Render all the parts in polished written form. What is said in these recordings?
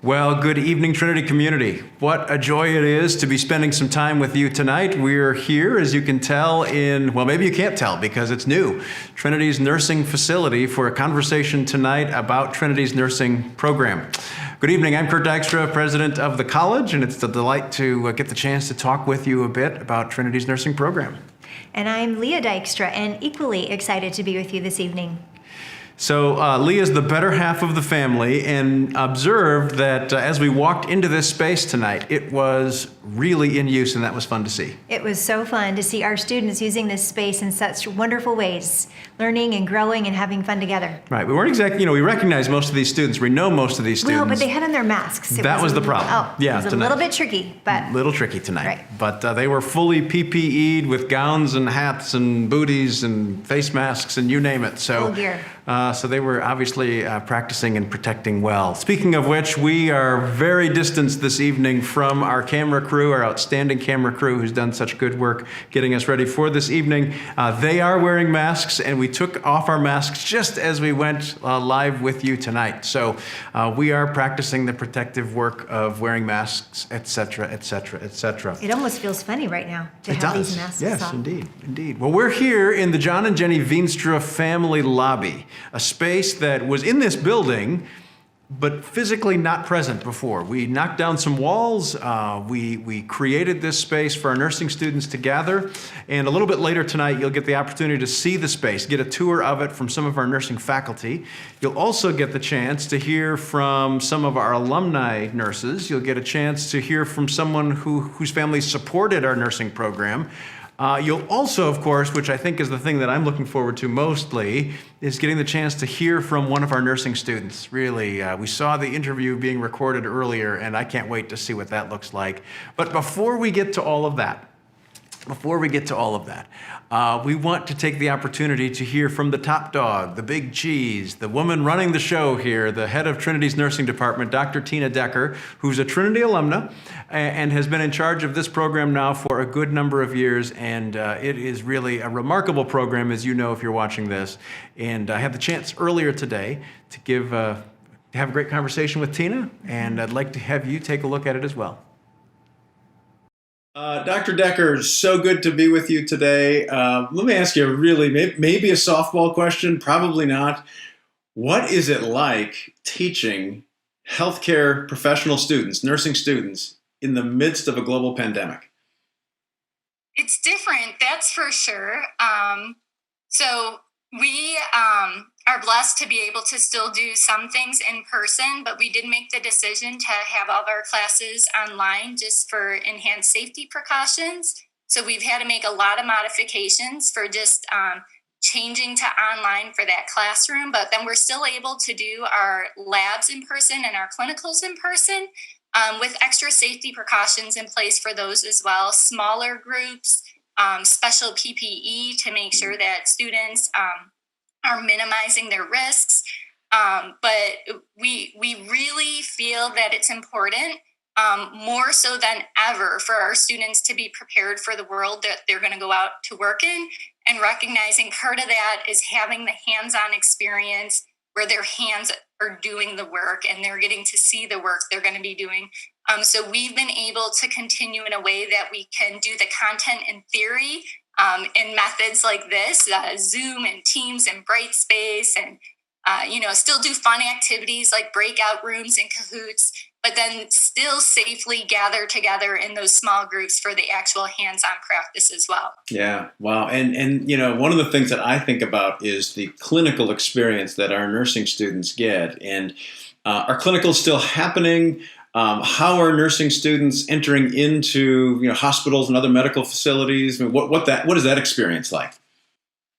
Well, good evening, Trinity community. What a joy it is to be spending some time with you tonight. We're here, as you can tell, well, maybe you can't tell because it's new, Trinity's nursing facility for a conversation tonight about Trinity's nursing program. Good evening, I'm Kurt Dykstra, president of the college, and it's a delight to get the chance to talk with you a bit about Trinity's nursing program. And I'm Leah Dykstra, and equally excited to be with you this evening. So Leah's the better half of the family and observed that as we walked into this space tonight, it was really in use, and that was fun to see. It was so fun to see our students using this space in such wonderful ways, learning and growing and having fun together. Right. We weren't exactly, we recognize most of these students. We know most of these students. Well, but they had on their masks. That was the problem. Oh, yeah, it was a little bit tricky, but. Little tricky tonight. Right. But they were fully PPE'd with gowns and hats and booties and face masks and you name it. So, full gear. So they were obviously practicing and protecting well. Speaking of which, we are very distanced this evening from our camera crew, our outstanding camera crew who's done such good work getting us ready for this evening. They are wearing masks, and we took off our masks just as we went live with you tonight. So we are practicing the protective work of wearing masks, et cetera, et cetera, et cetera. It almost feels funny right now to have these masks Yes, off. indeed. Well, we're here in the John and Jenny Veenstra family lobby, a space that was in this building, but physically not present before. We knocked down some walls. We created this space for our nursing students to gather. And a little bit later tonight, you'll get the opportunity to see the space, get a tour of it from some of our nursing faculty. You'll also get the chance to hear from some of our alumni nurses. You'll get a chance to hear from someone whose family supported our nursing program. You'll also, of course, which I think is the thing that I'm looking forward to mostly, is getting the chance to hear from one of our nursing students. Really, we saw the interview being recorded earlier, and I can't wait to see what that looks like. But before we get to all of that, we want to take the opportunity to hear from the top dog, the big cheese, the woman running the show here, the head of Trinity's nursing department, Dr. Tina Decker, who's a Trinity alumna and has been in charge of this program now for a good number of years. And it is really a remarkable program, as you know, if you're watching this. And I had the chance earlier today to have a great conversation with Tina, and I'd like to have you take a look at it as well. Dr. Decker, so good to be with you today. Let me ask you maybe a softball question, probably not. What is it like teaching healthcare professional students, nursing students, in the midst of a global pandemic? It's different, that's for sure. So we are blessed to be able to still do some things in person, but we did make the decision to have all of our classes online just for enhanced safety precautions. So we've had to make a lot of modifications for just changing to online for that classroom, but then we're still able to do our labs in person and our clinicals in person with extra safety precautions in place for those as well. Smaller groups, special PPE to make sure that students are minimizing their risks. But we really feel that it's important, more so than ever, for our students to be prepared for the world that they're going to go out to work in, and recognizing part of that is having the hands-on experience where their hands are doing the work and they're getting to see the work they're going to be doing. So we've been able to continue in a way that we can do the content in theory in methods like this, Zoom and Teams and Brightspace, and still do fun activities like breakout rooms and Kahoots, but then still safely gather together in those small groups for the actual hands-on practice as well. Yeah, wow. And one of the things that I think about is the clinical experience that our nursing students get. And are clinicals still happening? How are nursing students entering into hospitals and other medical facilities? I mean, what is that experience like?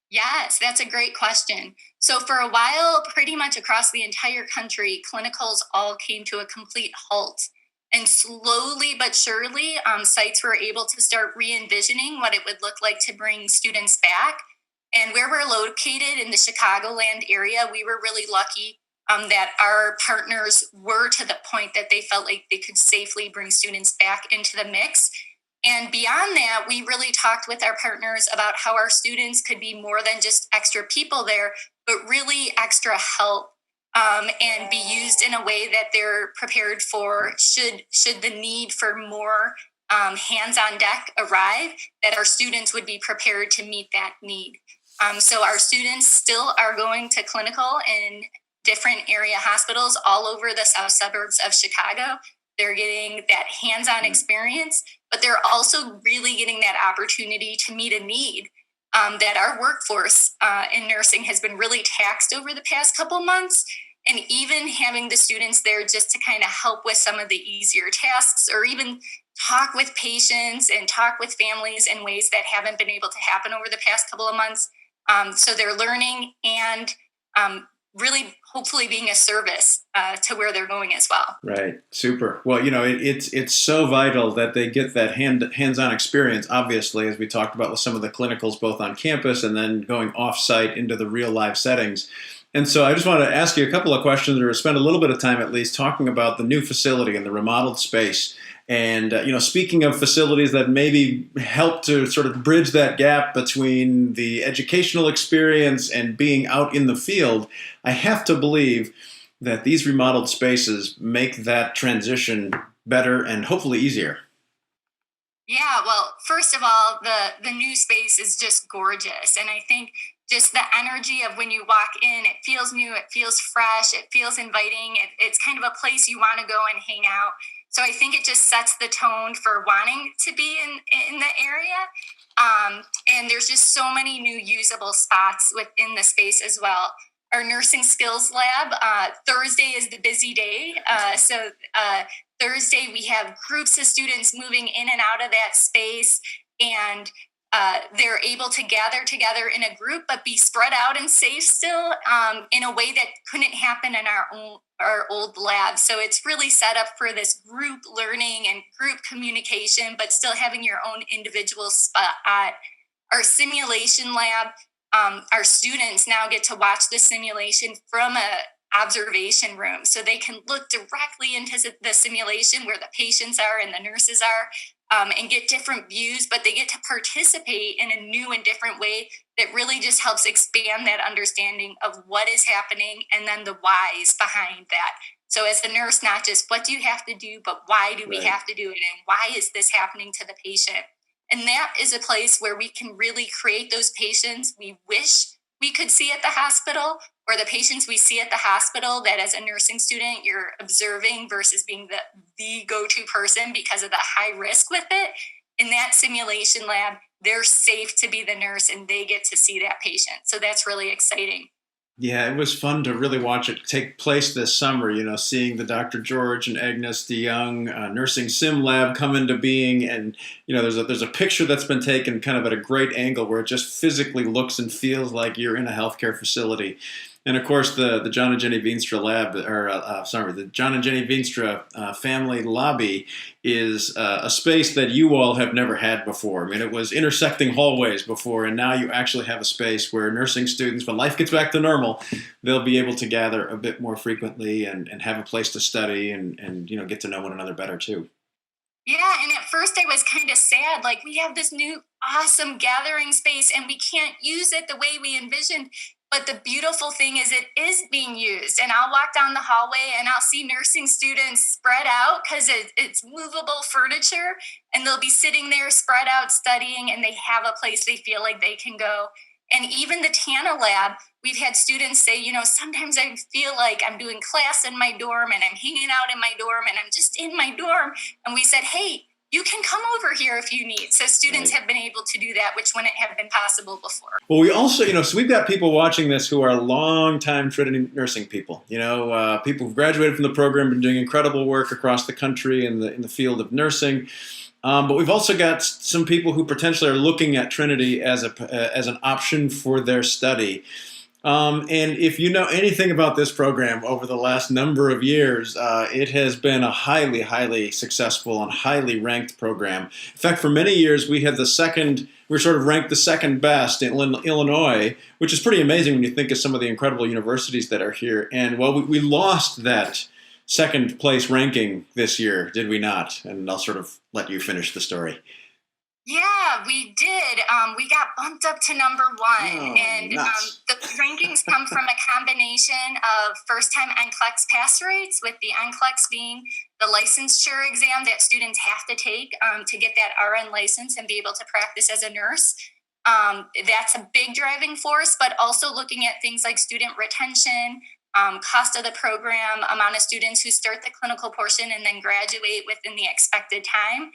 Yes, that's a great question. So for a while, pretty much across the entire country, clinicals all came to a complete halt. And slowly but surely, sites were able to start re-envisioning what it would look like to bring students back. And where we're located in the Chicagoland area, we were really lucky that our partners were to the point that they felt like they could safely bring students back into the mix. And beyond that, we really talked with our partners about how our students could be more than just extra people there, but really extra help and be used in a way that they're prepared for should the need for more hands on deck arrive, that our students would be prepared to meet that need. So our students still are going to clinical in different area hospitals all over the south suburbs of Chicago. They're getting that hands-on experience, but they're also really getting that opportunity to meet a need that our workforce in nursing has been really taxed over the past couple months. And even having the students there just to kind of help with some of the easier tasks, or even talk with patients and talk with families in ways that haven't been able to happen over the past couple of months. So they're learning and really hopefully being a service to where they're going as well. Right. Super. Well, it's so vital that they get that hands-on experience, obviously, as we talked about with some of the clinicals, both on campus and then going off-site into the real live settings. And so I just wanted to ask you a couple of questions, or spend a little bit of time at least talking about the new facility and the remodeled space. And, speaking of facilities that maybe help to sort of bridge that gap between the educational experience and being out in the field, I have to believe that these remodeled spaces make that transition better and hopefully easier. Yeah, well, first of all, the new space is just gorgeous. And I think just the energy of when you walk in, it feels new, it feels fresh, it feels inviting. It's kind of a place you want to go and hang out. So I think it just sets the tone for wanting to be in the area. And there's just so many new usable spots within the space as well. Our nursing skills lab, Thursday is the busy day. So Thursday, we have groups of students moving in and out of that space, and they're able to gather together in a group, but be spread out and safe still, in a way that couldn't happen in our old lab. So it's really set up for this group learning and group communication, but still having your own individual spot. Our simulation lab, our students now get to watch the simulation from a observation room, so they can look directly into the simulation where the patients are and the nurses are, and get different views, but they get to participate in a new and different way that really just helps expand that understanding of what is happening and then the whys behind that. So as a nurse, not just what do you have to do, but why do we have to do it, and why is this happening to the patient? And that is a place where we can really create those patients we wish we could see at the hospital, or the patients we see at the hospital that as a nursing student you're observing versus being the go-to person because of the high risk with it. In that simulation lab, they're safe to be the nurse and they get to see that patient. So that's really exciting. Yeah, it was fun to really watch it take place this summer, seeing the Dr. George and Agnes DeYoung nursing sim lab come into being. And, there's a picture that's been taken kind of at a great angle where it just physically looks and feels like you're in a healthcare facility. And of course, the John and Jenny Veenstra lab, the John and Jenny Veenstra family lobby is a space that you all have never had before. I mean, it was intersecting hallways before, and now you actually have a space where nursing students, when life gets back to normal, they'll be able to gather a bit more frequently and have a place to study and get to know one another better too. Yeah, and at first I was kind of sad. Like, we have this new awesome gathering space and we can't use it the way we envisioned. But the beautiful thing is it is being used. And I'll walk down the hallway and I'll see nursing students spread out because it's movable furniture. And they'll be sitting there spread out studying, and they have a place they feel like they can go. And even the TANA lab, we've had students say, sometimes I feel like I'm doing class in my dorm and I'm hanging out in my dorm and I'm just in my dorm. And we said, hey, you can come over here if you need. So students have been able to do that, which wouldn't have been possible before. Well, we also, so we've got people watching this who are long-time Trinity nursing people. People who've graduated from the program, been doing incredible work across the country in the field of nursing. But we've also got some people who potentially are looking at Trinity as an option for their study. And if you know anything about this program over the last number of years, it has been a highly, highly successful and highly ranked program. In fact, for many years, we were sort of ranked the second best in Illinois, which is pretty amazing when you think of some of the incredible universities that are here. And we lost that second place ranking this year, did we not? And I'll sort of let you finish the story. Yeah, we did. We got bumped up to number one, Oh, and nuts. the rankings come from a combination of first-time NCLEX pass rates, with the NCLEX being the licensure exam that students have to take to get that RN license and be able to practice as a nurse. That's a big driving force, but also looking at things like student retention, cost of the program, amount of students who start the clinical portion and then graduate within the expected time.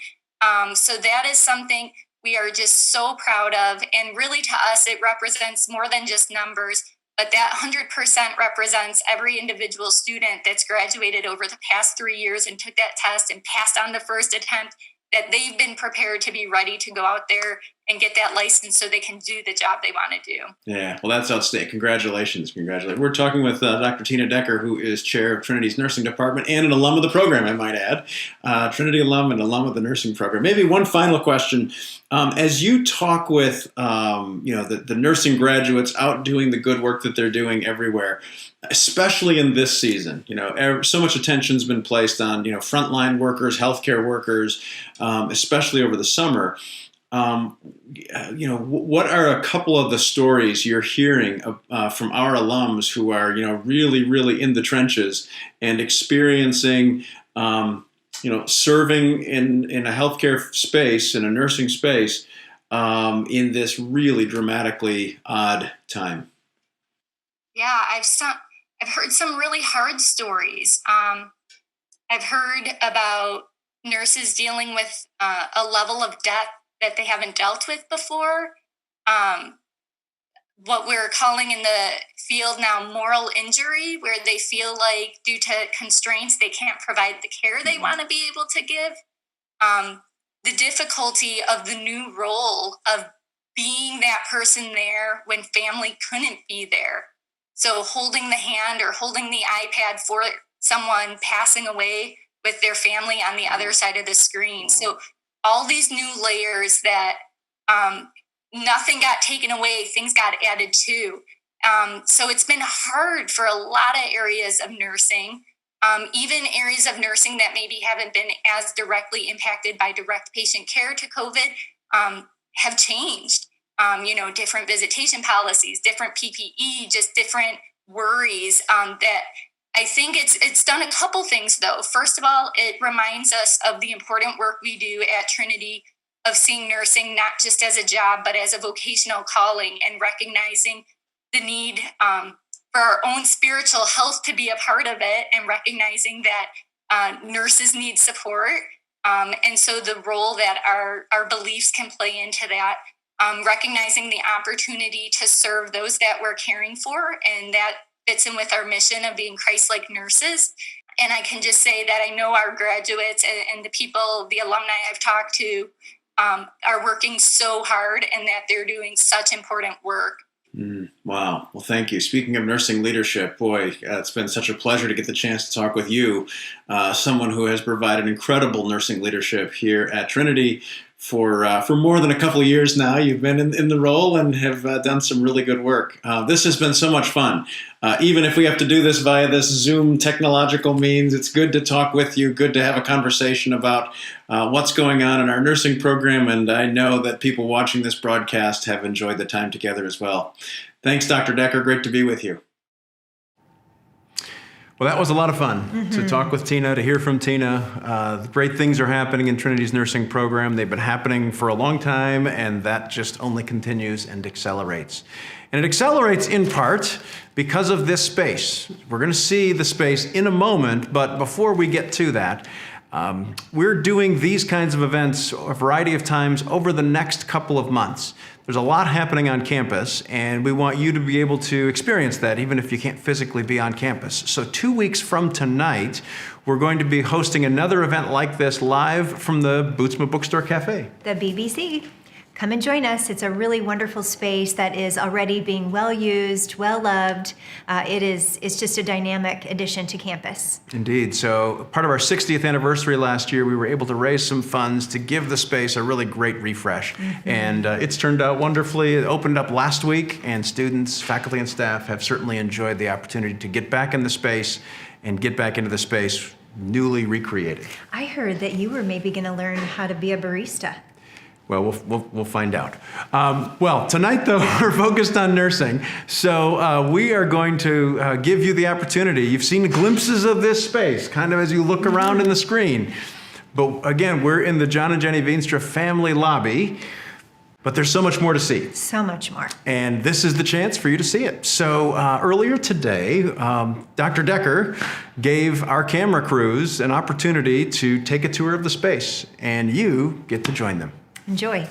So that is something we are just so proud of. And really, to us, it represents more than just numbers, but that 100% represents every individual student that's graduated over the past 3 years and took that test and passed on the first attempt, that they've been prepared to be ready to go out there and get that license so they can do the job they want to do. Yeah, well, that's outstanding. Congratulations. We're talking with Dr. Tina Decker, who is chair of Trinity's nursing department and an alum of the program, I might add. Trinity alum and alum of the nursing program. Maybe one final question. As you talk with the nursing graduates out doing the good work that they're doing everywhere, especially in this season, so much attention's been placed on frontline workers, healthcare workers, especially over the summer. What are a couple of the stories you're hearing from our alums who are really, really in the trenches and experiencing serving in a healthcare space, in a nursing space, in this really dramatically odd time? Yeah, I've heard some really hard stories. I've heard about nurses dealing with a level of death that they haven't dealt with before. What we're calling in the field now moral injury, where they feel like due to constraints they can't provide the care they want to be able to give. The difficulty of the new role of being that person there when family couldn't be there. So holding the hand or holding the iPad for someone passing away with their family on the other side of the screen. So all these new layers that nothing got taken away, things got added to. So it's been hard for a lot of areas of nursing, even areas of nursing that maybe haven't been as directly impacted by direct patient care to COVID, have changed. Different visitation policies, different PPE, just different worries that I think it's done a couple things, though. First of all, it reminds us of the important work we do at Trinity of seeing nursing not just as a job, but as a vocational calling, and recognizing the need for our own spiritual health to be a part of it, and recognizing that nurses need support. And so the role that our beliefs can play into that, recognizing the opportunity to serve those that we're caring for, and that fits in with our mission of being Christ-like nurses. And I can just say that I know our graduates and the people, the alumni I've talked to, are working so hard, and that they're doing such important work. Wow. Well, thank you. Speaking of nursing leadership, boy, it's been such a pleasure to get the chance to talk with you, someone who has provided incredible nursing leadership here at Trinity for more than a couple of years now. You've been in the role and have done some really good work. This has been so much fun. Even if we have to do this via this Zoom technological means, it's good to talk with you, good to have a conversation about what's going on in our nursing program, and I know that people watching this broadcast have enjoyed the time together as well. Thanks, Dr. Decker. Great to be with you. Well, that was a lot of fun to talk with Tina, to hear from Tina. Great things are happening in Trinity's nursing program. They've been happening for a long time, and that just only continues and accelerates. And it accelerates in part because of this space. We're going to see the space in a moment, but before we get to that, we're doing these kinds of events a variety of times over the next couple of months. There's a lot happening on campus, and we want you to be able to experience that even if you can't physically be on campus. So 2 weeks from tonight, we're going to be hosting another event like this live from the Bootsma Bookstore Cafe. The BBC. Come and join us. It's a really wonderful space that is already being well used, well loved. It's just a dynamic addition to campus. Indeed. So part of our 60th anniversary last year, we were able to raise some funds to give the space a really great refresh. And it's turned out wonderfully. It opened up last week, and students, faculty, and staff have certainly enjoyed the opportunity to get back in the space and get back into the space newly recreated. I heard that you were maybe going to learn how to be a barista. Well, we'll find out. Well, tonight, though, we're focused on nursing. So we are going to give you the opportunity. You've seen glimpses of this space, kind of as you look around in the screen. But again, we're in the John and Jenny Veenstra family lobby. But there's so much more to see. So much more. And this is the chance for you to see it. So earlier today, Dr. Decker gave our camera crews an opportunity to take a tour of the space, and you get to join them. Enjoy.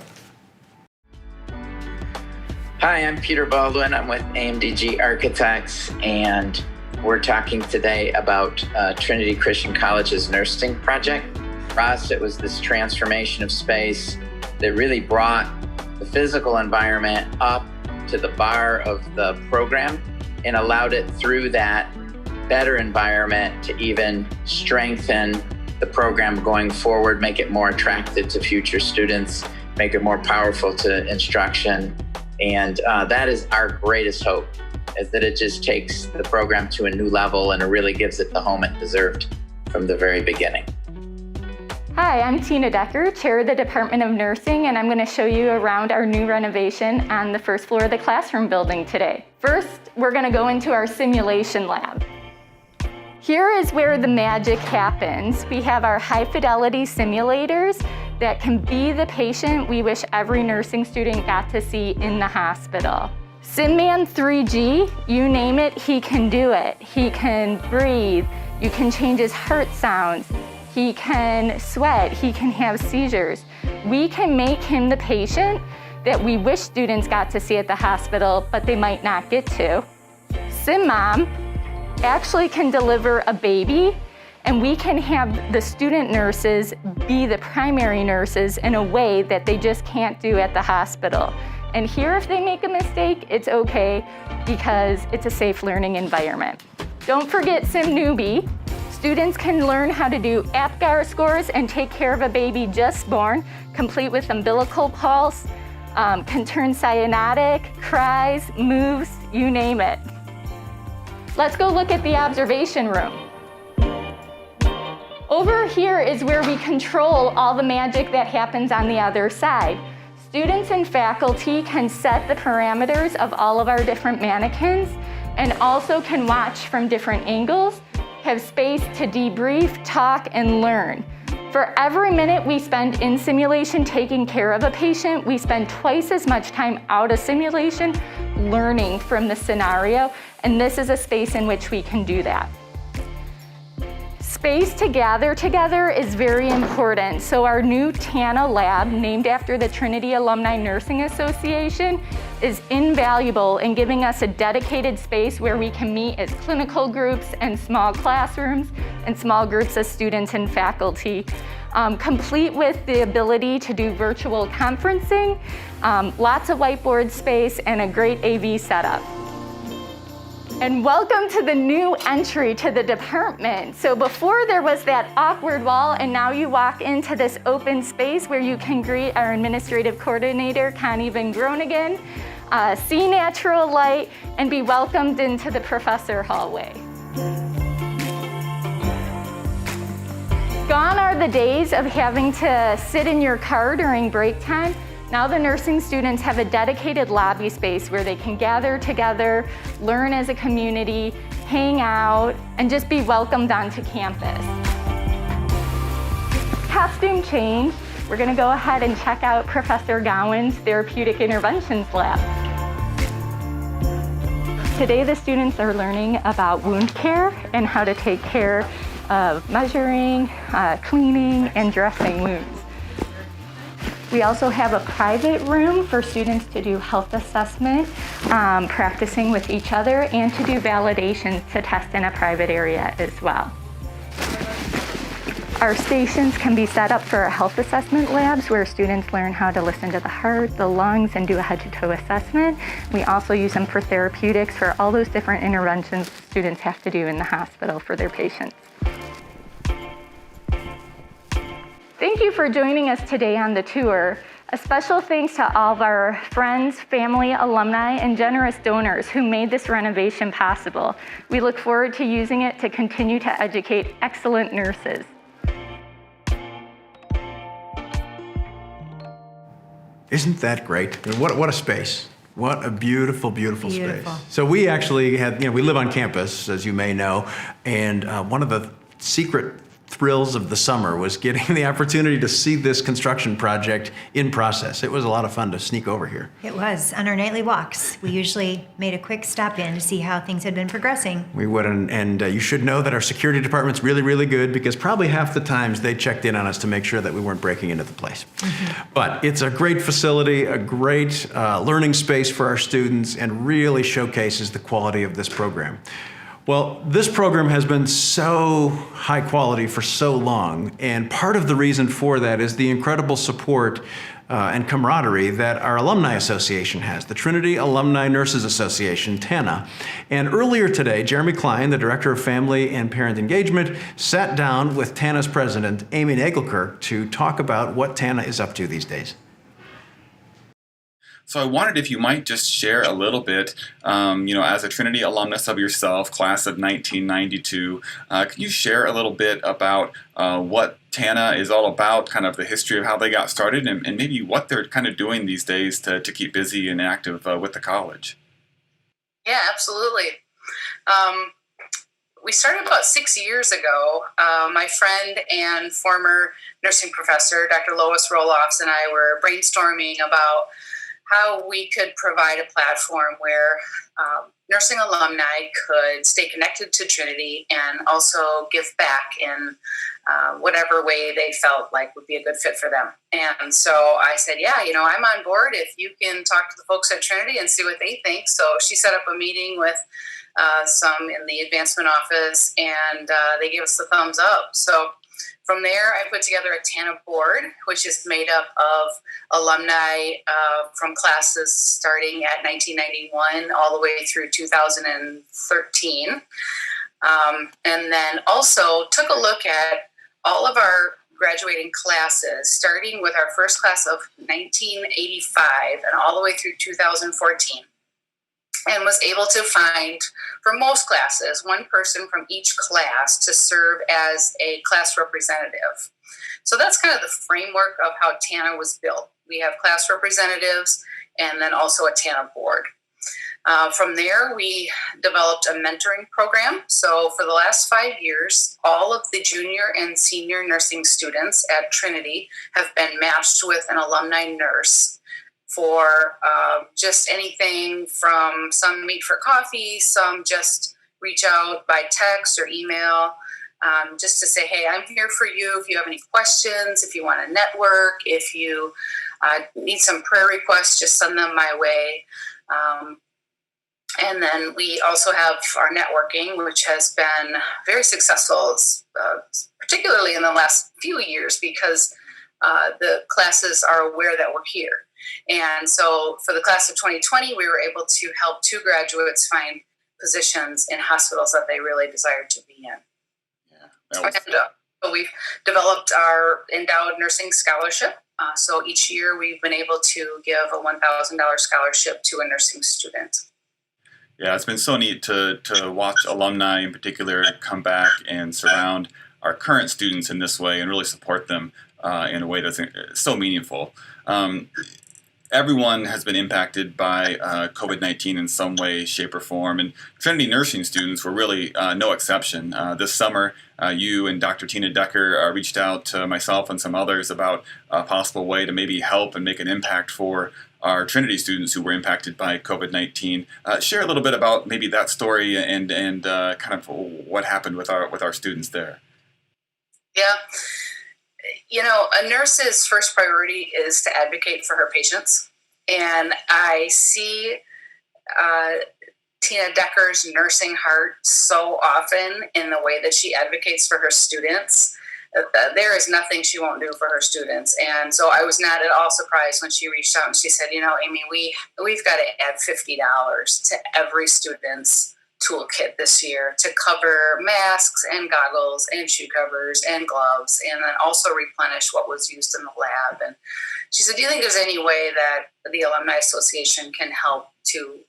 Hi, I'm Peter Baldwin. I'm with AMDG Architects, and we're talking today about Trinity Christian College's nursing project. For us, it was this transformation of space that really brought the physical environment up to the bar of the program and allowed it through that better environment to even strengthen the program going forward, make it more attractive to future students, make it more powerful to instruction. And that is our greatest hope, is that it just takes the program to a new level and it really gives it the home it deserved from the very beginning. Hi, I'm Tina Decker, Chair of the Department of Nursing, and I'm going to show you around our new renovation on the first floor of the classroom building today. First, we're going to go into our simulation lab. Here is where the magic happens. We have our high-fidelity simulators that can be the patient we wish every nursing student got to see in the hospital. SimMan 3G, you name it, he can do it. He can breathe. You can change his heart sounds. He can sweat, he can have seizures. We can make him the patient that we wish students got to see at the hospital, but they might not get to. SimMom actually can deliver a baby, and we can have the student nurses be the primary nurses in a way that they just can't do at the hospital. And here, if they make a mistake, it's okay because it's a safe learning environment. Don't forget SimNewbie. Students can learn how to do APGAR scores and take care of a baby just born, complete with umbilical pulse, can turn cyanotic, cries, moves, you name it. Let's go look at the observation room. Over here is where we control all the magic that happens on the other side. Students and faculty can set the parameters of all of our different mannequins and also can watch from different angles, have space to debrief, talk, and learn. For every minute we spend in simulation taking care of a patient, we spend twice as much time out of simulation learning from the scenario, and this is a space in which we can do that. Space to gather together is very important. So our new TANA lab, named after the Trinity Alumni Nursing Association, is invaluable in giving us a dedicated space where we can meet as clinical groups and small classrooms and small groups of students and faculty, complete with the ability to do virtual conferencing, lots of whiteboard space, and a great AV setup. And welcome to the new entry to the department. So before there was that awkward wall, and now you walk into this open space where you can greet our administrative coordinator, Connie Van Groningen, see natural light, and be welcomed into the professor hallway. Gone are the days of having to sit in your car during break time. Now the nursing students have a dedicated lobby space where they can gather together, learn as a community, hang out, and just be welcomed onto campus. Costume change, we're gonna go ahead and check out Professor Gowan's Therapeutic Interventions Lab. Today the students are learning about wound care and how to take care of measuring, cleaning, and dressing wounds. We also have a private room for students to do health assessment, practicing with each other, and to do validations to test in a private area as well. Our stations can be set up for our health assessment labs where students learn how to listen to the heart, the lungs, and do a head-to-toe assessment. We also use them for therapeutics for all those different interventions students have to do in the hospital for their patients. Thank you for joining us today on the tour. A special thanks to all of our friends, family, alumni, and generous donors who made this renovation possible. We look forward to using it to continue to educate excellent nurses. Isn't that great? I mean, what a space. What a beautiful, beautiful Beautiful. space. So we actually had, we live on campus, as you may know, and one of the secret thrills of the summer was getting the opportunity to see this construction project in process. It was a lot of fun to sneak over here. It was. On our nightly walks, we usually made a quick stop in to see how things had been progressing. We would, and you should know that our security department's really, really good, because probably half the times they checked in on us to make sure that we weren't breaking into the place. But it's a great facility, a great learning space for our students, and really showcases the quality of this program. Well, this program has been so high quality for so long, and part of the reason for that is the incredible support and camaraderie that our Alumni Association has, the Trinity Alumni Nurses Association, TANA. And earlier today, Jeremy Klein, the Director of Family and Parent Engagement, sat down with TANA's president, Amy Nagelkirk, to talk about what TANA is up to these days. So I wondered if you might just share a little bit, as a Trinity alumnus of yourself, class of 1992, can you share a little bit about what TANA is all about, kind of the history of how they got started, and maybe what they're kind of doing these days to keep busy and active with the college? Yeah, absolutely. We started about 6 years ago. My friend and former nursing professor, Dr. Lois Roloffs, and I were brainstorming about how we could provide a platform where nursing alumni could stay connected to Trinity and also give back in whatever way they felt like would be a good fit for them. And so I said, yeah, I'm on board if you can talk to the folks at Trinity and see what they think. So she set up a meeting with some in the advancement office, and they gave us the thumbs up. So from there, I put together a TANA board, which is made up of alumni from classes starting at 1991 all the way through 2013. And then also took a look at all of our graduating classes, starting with our first class of 1985 and all the way through 2014. And was able to find, for most classes, one person from each class to serve as a class representative. So that's kind of the framework of how TANA was built. We have class representatives and then also a TANA board. From there, we developed a mentoring program. So for the last 5 years, all of the junior and senior nursing students at Trinity have been matched with an alumni nurse for just anything from some meet for coffee, some just reach out by text or email, just to say, hey, I'm here for you if you have any questions, if you want to network, if you need some prayer requests, just send them my way. And then we also have our networking, which has been very successful, particularly in the last few years, because the classes are aware that we're here. And so for the class of 2020, we were able to help 2 graduates find positions in hospitals that they really desired to be in. Yeah, So we've developed our endowed nursing scholarship. So each year we've been able to give a $1,000 scholarship to a nursing student. Yeah, it's been so neat to watch alumni in particular come back and surround our current students in this way and really support them in a way that's so meaningful. Everyone has been impacted by COVID-19 in some way, shape, or form, and Trinity nursing students were really no exception. This summer, you and Dr. Tina Decker reached out to myself and some others about a possible way to maybe help and make an impact for our Trinity students who were impacted by COVID-19. Share a little bit about maybe that story and kind of what happened with our students there. Yeah. A nurse's first priority is to advocate for her patients. And I see Tina Decker's nursing heart so often in the way that she advocates for her students. There is nothing she won't do for her students. And so I was not at all surprised when she reached out and she said, Amy, we've got to add $50 to every student's toolkit this year to cover masks and goggles and shoe covers and gloves, and then also replenish what was used in the lab. And she said, do you think there's any way that the Alumni Association can help to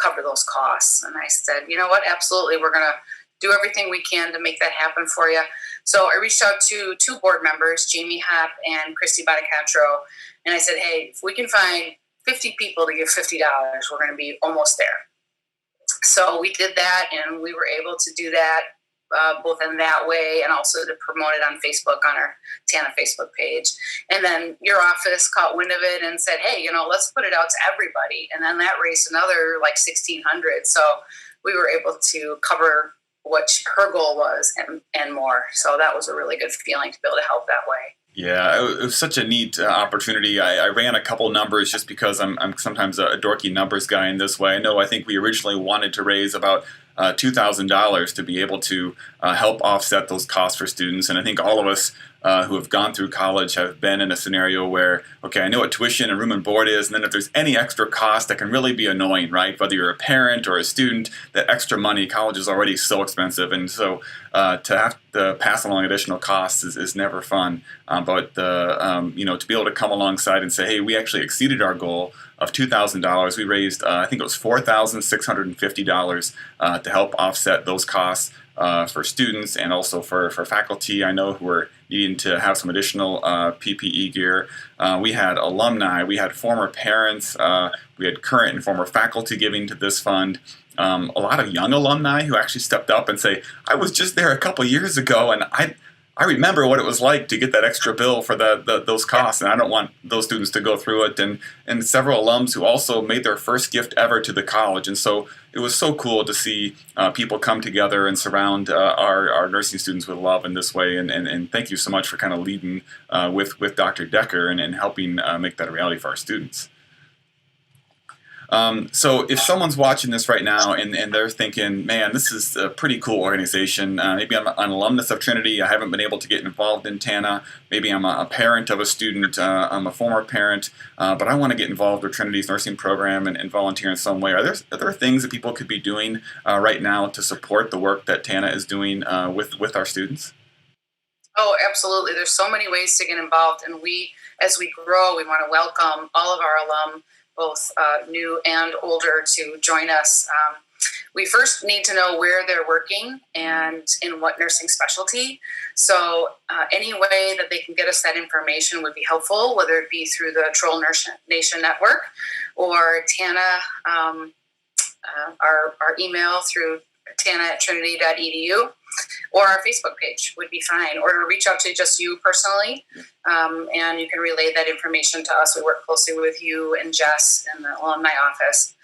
cover those costs? And I said, you know what, absolutely. We're going to do everything we can to make that happen for you. So I reached out to two board members, Jamie Happ and Christy Badicatro, and I said, hey, if we can find 50 people to give $50, we're going to be almost there. So we did that, and we were able to do that both in that way and also to promote it on Facebook on our TANA Facebook page. And then your office caught wind of it and said, hey, let's put it out to everybody. And then that raised another like 1,600. So we were able to cover what her goal was and more. So that was a really good feeling to be able to help that way. Yeah, it was such a neat opportunity. I ran a couple numbers just because I'm sometimes a dorky numbers guy in this way. I think we originally wanted to raise about $2,000 to be able to help offset those costs for students. And I think all of us who have gone through college have been in a scenario where, okay, I know what tuition and room and board is, and then if there's any extra cost, that can really be annoying, right? Whether you're a parent or a student, that extra money, college is already so expensive. And so to have to pass along additional costs is never fun. But to be able to come alongside and say, hey, we actually exceeded our goal of $2,000. We raised, I think it was $4,650 to help offset those costs for students and also for faculty, I know, who are needing to have some additional PPE gear. We had alumni, we had former parents, we had current and former faculty giving to this fund. A lot of young alumni who actually stepped up and say, I was just there a couple years ago and I remember what it was like to get that extra bill for those costs, and I don't want those students to go through it. And several alums who also made their first gift ever to the college. And so it was so cool to see people come together and surround our nursing students with love in this way. And thank you so much for kind of leading with Dr. Decker and helping make that a reality for our students. So if someone's watching this right now and they're thinking, man, this is a pretty cool organization. Maybe I'm an alumnus of Trinity. I haven't been able to get involved in TANA. Maybe I'm a parent of a student. I'm a former parent, but I want to get involved with Trinity's nursing program and volunteer in some way. Are there things that people could be doing right now to support the work that TANA is doing with our students? Oh, absolutely. There's so many ways to get involved. And as we grow, we want to welcome all of our alum, both new and older, to join us. We first need to know where they're working and in what nursing specialty. So any way that they can get us that information would be helpful, whether it be through the Troll Nation Network or TANA, our email through tana@trinity.edu, or our Facebook page would be fine, or to reach out to just you personally, and you can relay that information to us. We work closely with you and Jess in the alumni office.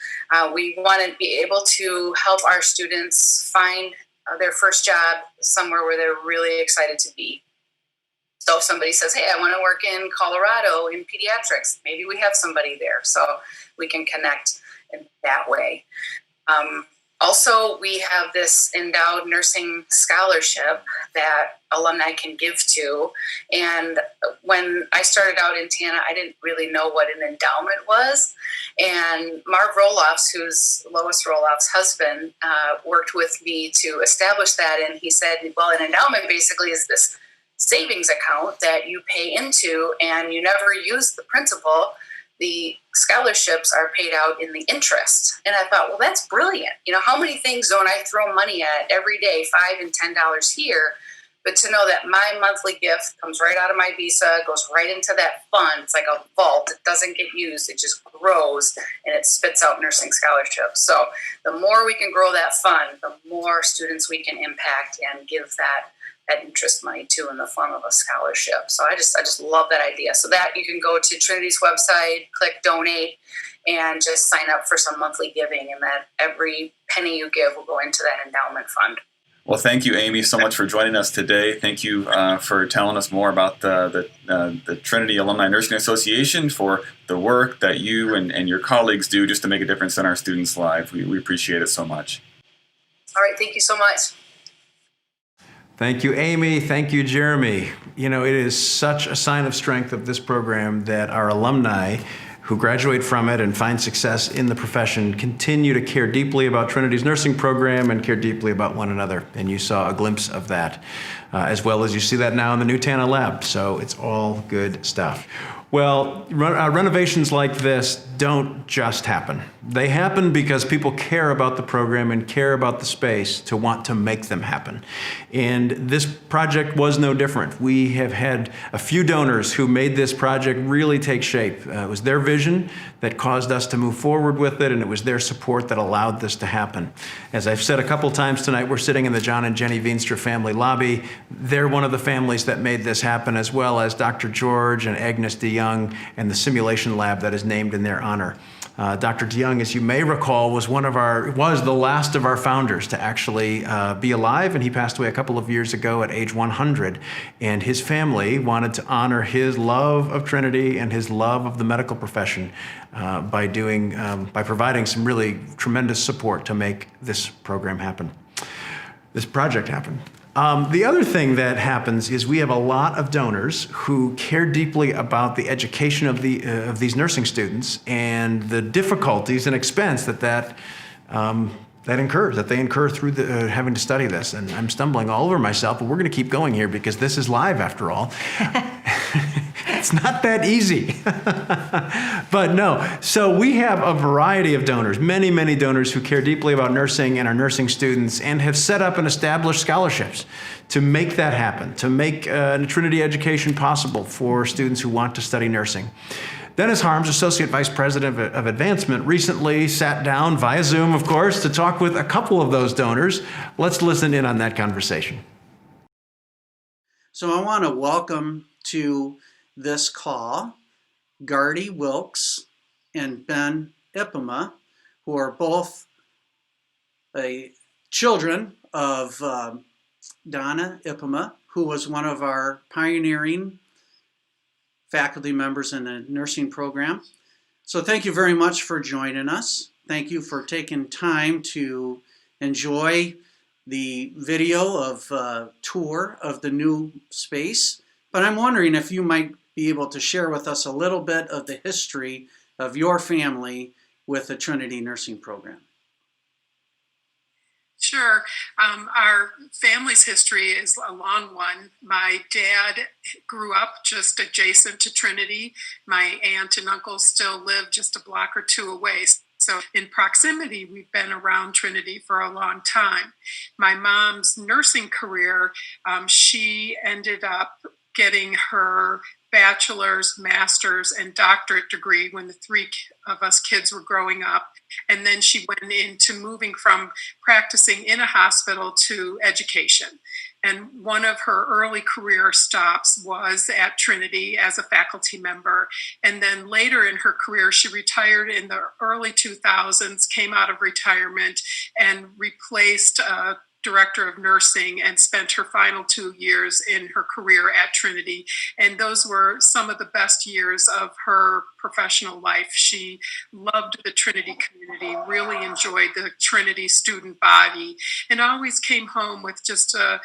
We want to be able to help our students find their first job somewhere where they're really excited to be. So if somebody says, hey, I want to work in Colorado in pediatrics, maybe we have somebody there, so we can connect in that way. Also, we have this endowed nursing scholarship that alumni can give to. And when I started out in TANA, I didn't really know what an endowment was. And Marv Roloffs, who's Lois Roloff's husband, worked with me to establish that. And he said, well, an endowment basically is this savings account that you pay into and you never use the principal. The scholarships are paid out in the interest. And I thought, well, that's brilliant. How many things don't I throw money at every day, $5 and $10 here? But to know that my monthly gift comes right out of my visa, goes right into that fund. It's like a vault. It doesn't get used. It just grows and it spits out nursing scholarships. So the more we can grow that fund, the more students we can impact and give that interest money to in the form of a scholarship. So I just love that idea. So that you can go to Trinity's website, click donate, and just sign up for some monthly giving, and that every penny you give will go into that endowment fund. Well, thank you, Amy, so much for joining us today. Thank you for telling us more about the Trinity Alumni Nursing Association, for the work that you and your colleagues do just to make a difference in our students' lives. We appreciate it so much. All right, thank you so much. Thank you, Amy. Thank you, Jeremy. It is such a sign of strength of this program that our alumni who graduate from it and find success in the profession continue to care deeply about Trinity's nursing program and care deeply about one another. And you saw a glimpse of that, as well as you see that now in the new TANA lab. So it's all good stuff. Well, renovations like this don't just happen. They happen because people care about the program and care about the space to want to make them happen. And this project was no different. We have had a few donors who made this project really take shape. It was their vision that caused us to move forward with it, and it was their support that allowed this to happen. As I've said a couple times tonight, we're sitting in the John and Jenny Veenstra family lobby. They're one of the families that made this happen, as well as Dr. George and Agnes DeYoung and the simulation lab that is named in their honor. Dr. DeYoung, as you may recall, was the last of our founders to actually be alive, and he passed away a couple of years ago at age 100. And his family wanted to honor his love of Trinity and his love of the medical profession by providing some really tremendous support to make this program happen, this project happen. The other thing that happens is we have a lot of donors who care deeply about the education of these nursing students and the difficulties and expense that they incur through having to study this. And I'm stumbling all over myself, but we're going to keep going here because this is live after all. It's not that easy. But no, so we have a variety of donors, many, many donors who care deeply about nursing and our nursing students and have set up and established scholarships to make that happen, to make a Trinity education possible for students who want to study nursing. Dennis Harms, Associate Vice President of Advancement, recently sat down via Zoom, of course, to talk with a couple of those donors. Let's listen in on that conversation. So I want to welcome to this call Gardy Wilkes and Ben Ipema, who are both children of Donna Ipema, who was one of our pioneering faculty members in the nursing program. So thank you very much for joining us. Thank you for taking time to enjoy the video of tour of the new space. But I'm wondering if you might be able to share with us a little bit of the history of your family with the Trinity nursing program. Sure. Our family's history is a long one. My dad grew up just adjacent to Trinity. My aunt and uncle still live just a block or two away. So in proximity, we've been around Trinity for a long time. My mom's nursing career, she ended up getting her bachelor's, master's, and doctorate degree when the three of us kids were growing up. And then she went into moving from practicing in a hospital to education. And one of her early career stops was at Trinity as a faculty member. And then later in her career, she retired in the early 2000s, came out of retirement and replaced director of nursing and spent her final 2 years in her career at Trinity. And those were some of the best years of her professional life. She loved the Trinity community, really enjoyed the Trinity student body, and always came home with just a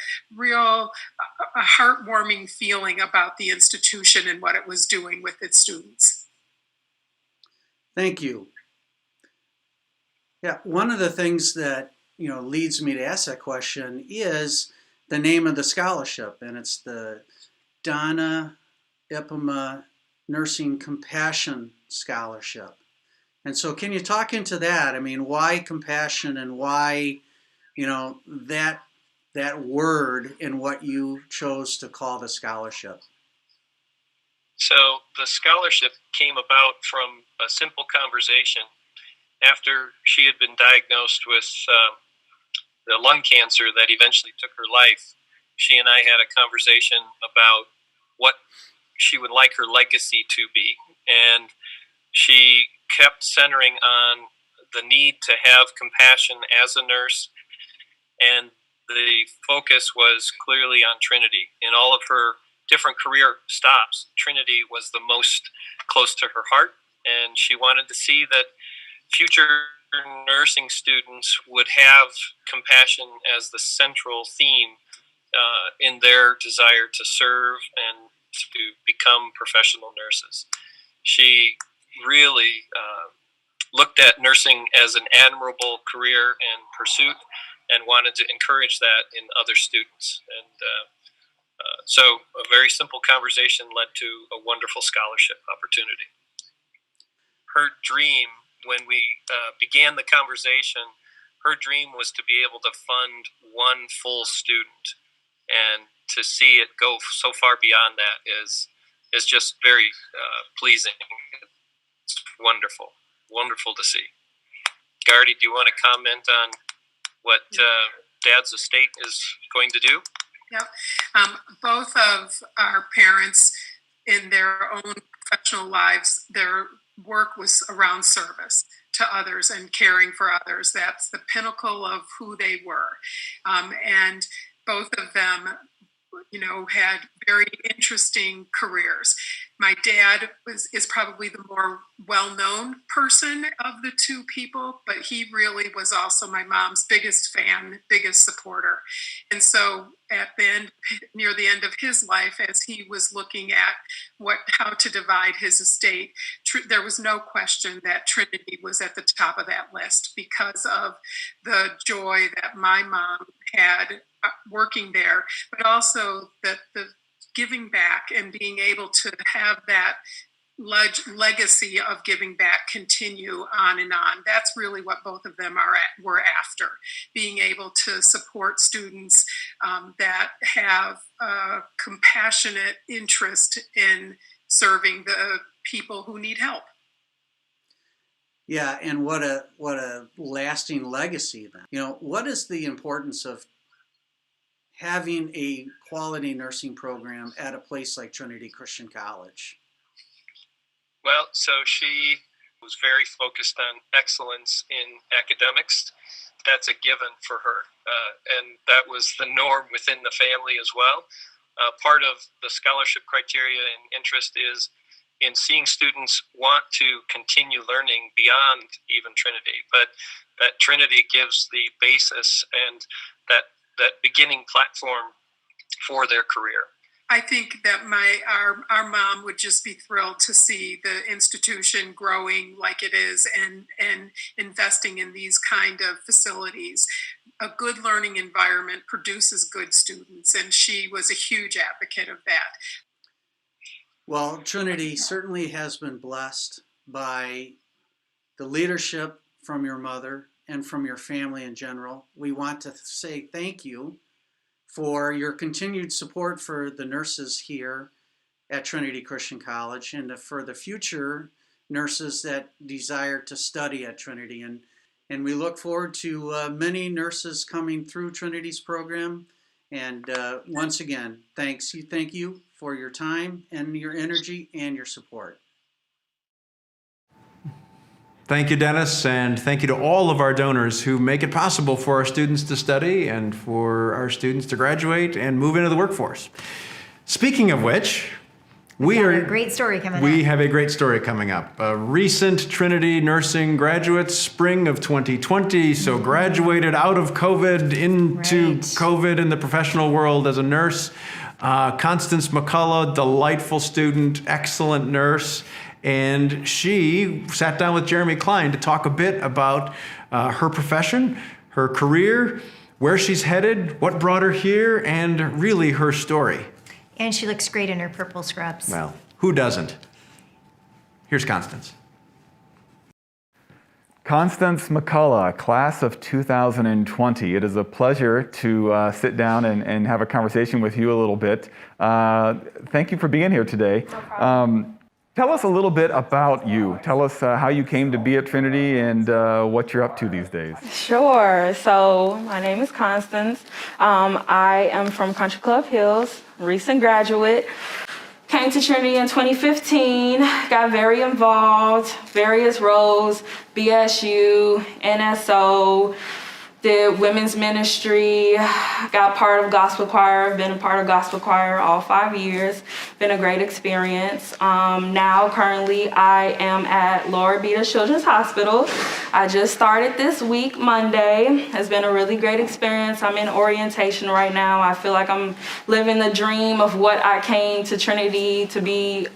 heartwarming feeling about the institution and what it was doing with its students. Thank you. Yeah, one of the things that leads me to ask that question is the name of the scholarship, and it's the Donna Ipema Nursing Compassion Scholarship. And so can you talk into that? I mean, why compassion and why, that word and what you chose to call the scholarship? So the scholarship came about from a simple conversation. After she had been diagnosed with the lung cancer that eventually took her life, she and I had a conversation about what she would like her legacy to be. And she kept centering on the need to have compassion as a nurse. And the focus was clearly on Trinity. In all of her different career stops, Trinity was the most close to her heart. And she wanted to see that future nursing students would have compassion as the central theme in their desire to serve and to become professional nurses. She really looked at nursing as an admirable career and pursuit and wanted to encourage that in other students. And So a very simple conversation led to a wonderful scholarship opportunity. Her dream, when we began the conversation, her dream was to be able to fund one full student, and to see it go so far beyond that is just very pleasing. It's wonderful to see. Gardy, do you want to comment on what Dad's estate is going to do? Yep. Both of our parents, in their own professional lives, their work was around service to others and caring for others. That's the pinnacle of who they were. And both of them, had very interesting careers. My dad is probably the more well-known person of the two people, but he really was also my mom's biggest fan, biggest supporter. And so near the end of his life, as he was looking at how to divide his estate, there was no question that Trinity was at the top of that list because of the joy that my mom had working there, but also the giving back and being able to have that legacy of giving back continue on and on. That's really what both of them were after, being able to support students that have a compassionate interest in serving the people who need help. Yeah, and what a lasting legacy then. What is the importance of having a quality nursing program at a place like Trinity Christian College? Well, so she was very focused on excellence in academics. That's a given for her. And that was the norm within the family as well. Part of the scholarship criteria and interest is in seeing students want to continue learning beyond even Trinity, but that Trinity gives the basis and that beginning platform for their career. I think that our mom would just be thrilled to see the institution growing like it is and investing in these kind of facilities. A good learning environment produces good students, and she was a huge advocate of that. Well, Trinity certainly has been blessed by the leadership from your mother and from your family in general. We want to say thank you for your continued support for the nurses here at Trinity Christian College and for the future nurses that desire to study at Trinity. And we look forward to many nurses coming through Trinity's program. And once again, thank you for your time and your energy and your support. Thank you, Dennis, and thank you to all of our donors who make it possible for our students to study and for our students to graduate and move into the workforce. Speaking of which, we have a great story coming up. A recent Trinity nursing graduate, spring of 2020, so graduated out of COVID into COVID in the professional world as a nurse. Constance McCullough, delightful student, excellent nurse. And she sat down with Jeremy Klein to talk a bit about her profession, her career, where she's headed, what brought her here, and really her story. And she looks great in her purple scrubs. Well, who doesn't? Here's Constance. Constance McCullough, class of 2020. It is a pleasure to sit down and have a conversation with you a little bit. Thank you for being here today. No problem. Tell us a little bit about you. Tell us how you came to be at Trinity and what you're up to these days. Sure. So my name is Constance. I am from Country Club Hills, recent graduate. Came to Trinity in 2015, got very involved, various roles, BSU, NSO, did women's ministry, got part of gospel choir, been a part of gospel choir all 5 years, been a great experience. Now currently I am at Laura Beta Children's Hospital. I just started this week, Monday. It's been a really great experience. I'm in orientation right now. I feel like I'm living the dream of what I came to Trinity to be,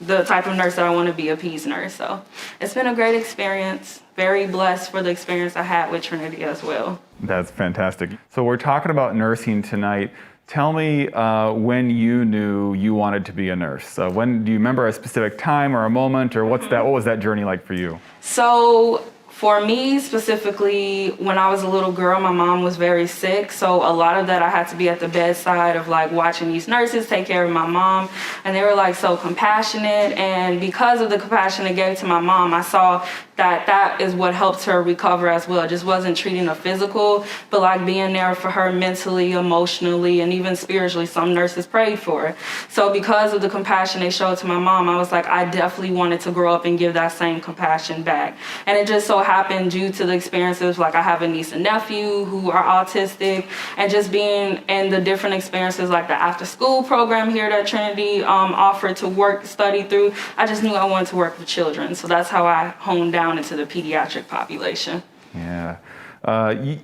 the type of nurse that I want to be, a PEDS nurse. So it's been a great experience. Very blessed for the experience I had with Trinity as well. That's fantastic. So we're talking about nursing tonight. Tell me when you knew you wanted to be a nurse. When do you remember a specific time or a moment, or what was that journey like for you? So for me specifically, when I was a little girl, my mom was very sick. So a lot of that I had to be at the bedside of like watching these nurses take care of my mom. And they were like so compassionate. And because of the compassion they gave to my mom, I saw that is what helped her recover as well. It just wasn't treating her physical, but like being there for her mentally, emotionally, and even spiritually. Some nurses prayed for her. So because of the compassion they showed to my mom, I was like, I definitely wanted to grow up and give that same compassion back. And it just so happened due to the experiences, like I have a niece and nephew who are autistic, and just being in the different experiences like the after school program here that Trinity offered to study through, I just knew I wanted to work with children. So that's how I honed down into the pediatric population. Yeah.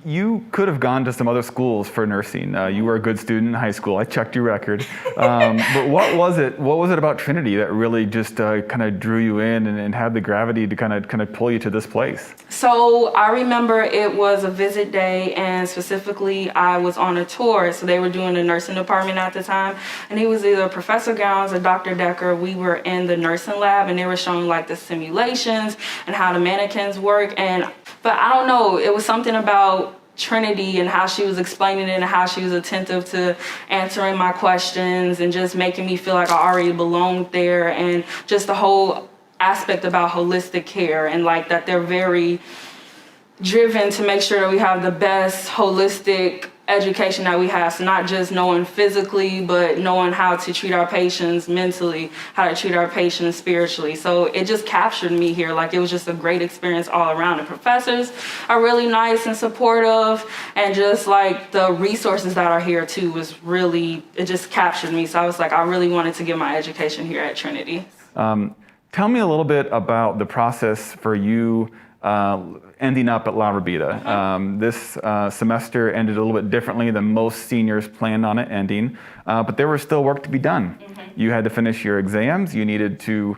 You could have gone to some other schools for nursing. You were a good student in high school. I checked your record. But what was it about Trinity that really just kind of drew you in and had the gravity to kind of pull you to this place? So I remember it was a visit day, and specifically I was on a tour. So they were doing the nursing department at the time, and it was either Professor Gowns or Dr. Decker. We were in the nursing lab, and they were showing like the simulations and how the mannequins work. But I don't know, it was something about Trinity and how she was explaining it and how she was attentive to answering my questions and just making me feel like I already belonged there, and just the whole aspect about holistic care, and like that they're very driven to make sure that we have the best holistic education that we have. So not just knowing physically, but knowing how to treat our patients mentally, how to treat our patients spiritually. So it just captured me here. Like it was just a great experience all around. The professors are really nice and supportive, and just like the resources that are here too was really, it just captured me. So I was like, I really wanted to get my education here at Trinity. Tell me a little bit about the process for you ending up at La Rabida. This semester ended a little bit differently than most seniors planned on it ending, but there was still work to be done. You had to finish your exams, you needed to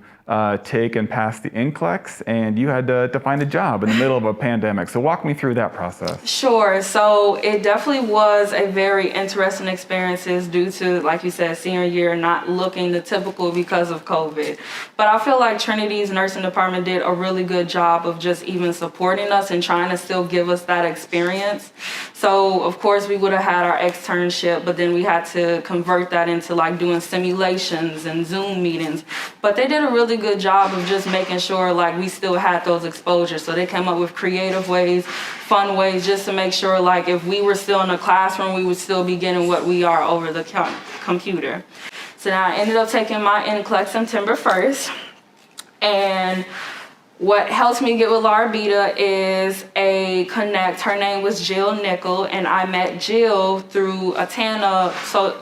take and pass the NCLEX, and you had to find a job in the middle of a pandemic. So walk me through that process. Sure. So it definitely was a very interesting experience due to, like you said, senior year not looking the typical because of COVID. But I feel like Trinity's nursing department did a really good job of just even supporting us and trying to still give us that experience. So of course we would have had our externship, but then we had to convert that into like doing simulations and Zoom meetings. But they did a really good job of just making sure like we still had those exposures. So they came up with creative ways, fun ways, just to make sure like if we were still in the classroom, we would still be getting what we are over the computer. So now I ended up taking my NCLEX September 1st. And what helped me get with La Rabida is a connect. Her name was Jill Nickel, and I met Jill through a TANA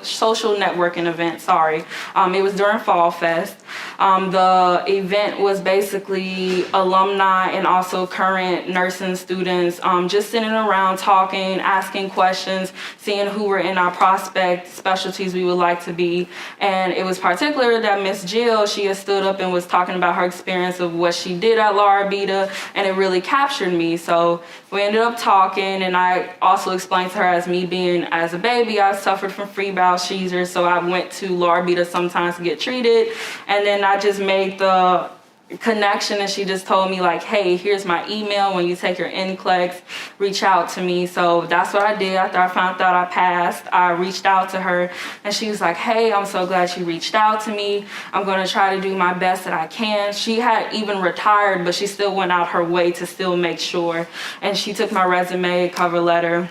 social networking event, It was during Fall Fest. The event was basically alumni and also current nursing students just sitting around talking, asking questions, seeing who were in our prospect specialties we would like to be. And it was particular that Miss Jill, she had stood up and was talking about her experience of what she did at La Rabida, and it really captured me. So we ended up talking, and I also explained to her as me being as a baby, I suffered from free bowel seizures, so I went to La Rabida sometimes to get treated. And then I just made the connection, and she just told me like, hey, here's my email. When you take your NCLEX, reach out to me. So that's what I did. After I found out I passed, I reached out to her, and she was like, hey, I'm so glad you reached out to me. I'm going to try to do my best that I can. She had even retired, but she still went out her way to still make sure. And she took my resume, cover letter,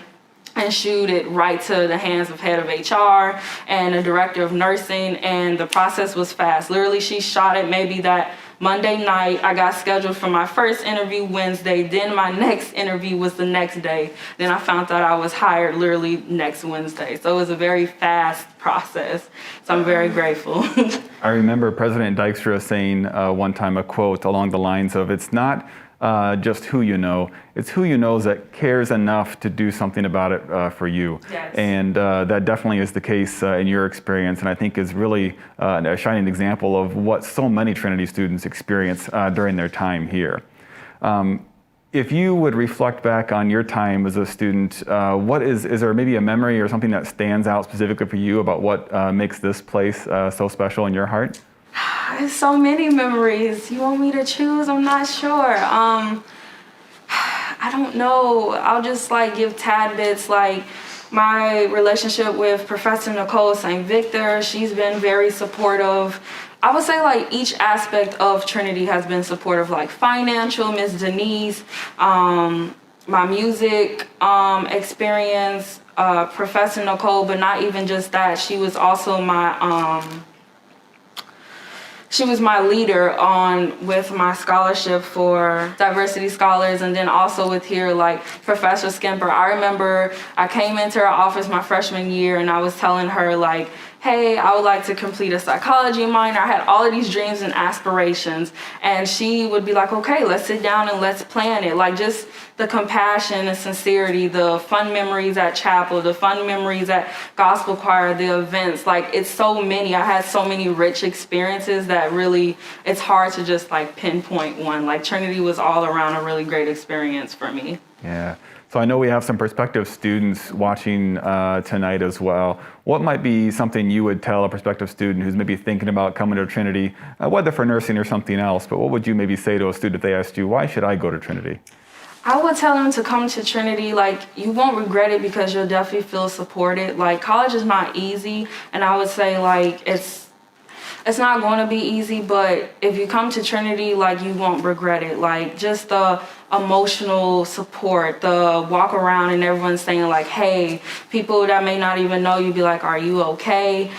and shoot it right to the hands of head of HR and the director of nursing, and the process was fast. Literally, she shot it maybe that Monday night. I got scheduled for my first interview Wednesday, then my next interview was the next day. Then I found out I was hired literally next Wednesday. So it was a very fast process. So I'm very grateful. I remember President Dykstra saying one time a quote along the lines of, it's not just who you know, it's who you know that cares enough to do something about it for you. Yes. And that definitely is the case in your experience, and I think is really a shining example of what so many Trinity students experience during their time here. if you would reflect back on your time as a student, is there maybe a memory or something that stands out specifically for you about what makes this place so special in your heart? There's so many memories. You want me to choose? I'm not sure. I don't know. I'll just like give tad bits, like my relationship with Professor Nicole St. Victor. She's been very supportive. I would say like each aspect of Trinity has been supportive, like financial, Miss Denise, my music experience, Professor Nicole, but not even just that. She was also my leader with my scholarship for diversity scholars, and then also with here like Professor Skimper. I remember I came into her office my freshman year and I was telling her like, hey, I would like to complete a psychology minor. I had all of these dreams and aspirations, and she would be like, okay, let's sit down and let's plan it. Like just the compassion and sincerity, the fun memories at chapel, the fun memories at gospel choir, the events, like it's so many. I had so many rich experiences that really, it's hard to just like pinpoint one. Like Trinity was all around a really great experience for me. Yeah. So I know we have some prospective students watching tonight as well. What might be something you would tell a prospective student who's maybe thinking about coming to Trinity, whether for nursing or something else, but what would you maybe say to a student if they asked you, why should I go to Trinity? I would tell them to come to Trinity. Like, you won't regret it because you'll definitely feel supported. Like, college is not easy, and I would say, like, it's not going to be easy, but if you come to Trinity, like, you won't regret it. Like, just the emotional support, the walk around and everyone saying like, hey, people that may not even know you be like, are you okay?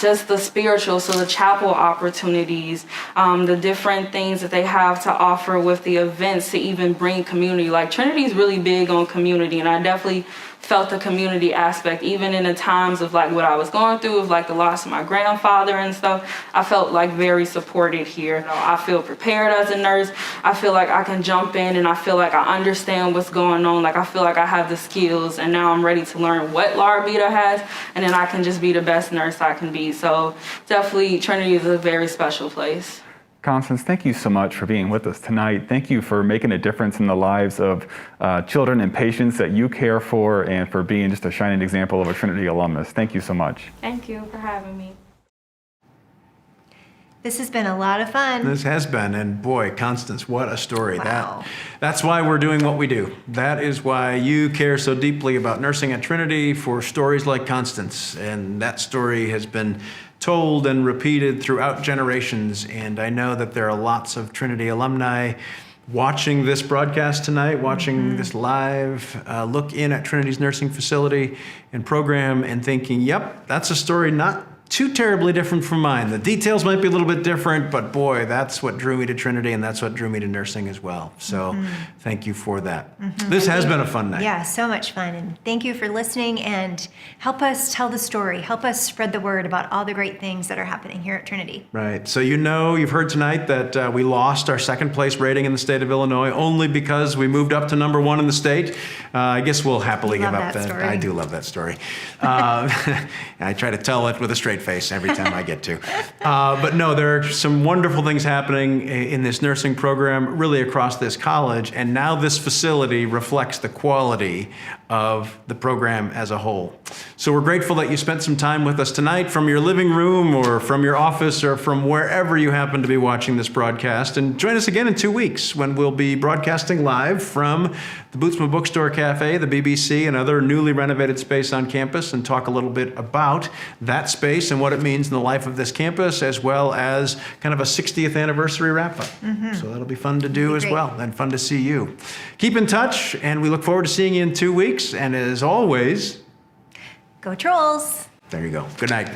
Just the spiritual, so the chapel opportunities, the different things that they have to offer with the events to even bring community. Like Trinity is really big on community, and I definitely felt the community aspect, even in the times of like what I was going through, of like the loss of my grandfather and stuff. I felt like very supported here. I feel prepared as a nurse. I feel like I can jump in and I feel like I understand what's going on. Like I feel like I have the skills, and now I'm ready to learn what Laura Beta has, and then I can just be the best nurse I can be. So definitely Trinity is a very special place. Constance, thank you so much for being with us tonight. Thank you for making a difference in the lives of children and patients that you care for, and for being just a shining example of a Trinity alumnus. Thank you so much. Thank you for having me. This has been a lot of fun. This has been, and boy, Constance, what a story. Wow. That's why we're doing what we do. That is why you care so deeply about nursing at Trinity, for stories like Constance. And that story has been told and repeated throughout generations. And I know that there are lots of Trinity alumni watching this broadcast tonight, watching this live look in at Trinity's nursing facility and program and thinking, yep, that's a story not too terribly different from mine. The details might be a little bit different, but boy, that's what drew me to Trinity, and that's what drew me to nursing as well. So thank you for that. This has been a fun night. Yeah, so much fun. And thank you for listening, and help us tell the story. Help us spread the word about all the great things that are happening here at Trinity. Right. So you've heard tonight that we lost our second place rating in the state of Illinois only because we moved up to number 1 in the state. I guess we'll happily give up that story. I do love that story. I try to tell it with a straight face every time I get to. But no, there are some wonderful things happening in this nursing program, really across this college, and now this facility reflects the quality of the program as a whole. So we're grateful that you spent some time with us tonight from your living room or from your office or from wherever you happen to be watching this broadcast. And join us again in 2 weeks when we'll be broadcasting live from the Bootsma Bookstore Cafe, the BBC, and other newly renovated space on campus, and talk a little bit about that space and what it means in the life of this campus, as well as kind of a 60th anniversary wrap-up. So that'll be fun to do as well, and fun to see you. Keep in touch, and we look forward to seeing you in 2 weeks. And as always, go Trolls! There you go. Good night.